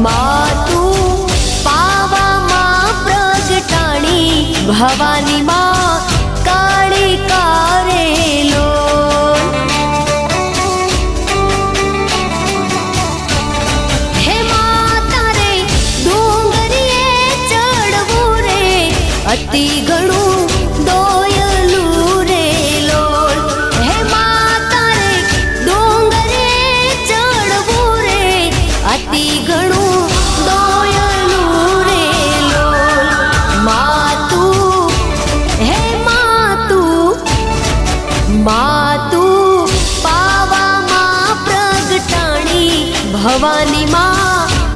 मातु पावा मां प्रगटाणी भवानी मां काळी कारेलो। हे माता रे डोंगरिये चढ़वू रे अति घणू दोयलू रे लोल। हे माता रे डोंगरिये चढ़वू रे अति घणू दोयलू रे लोल। मातु हे मातु मातु पावा मां प्रगटाणी भवानी मां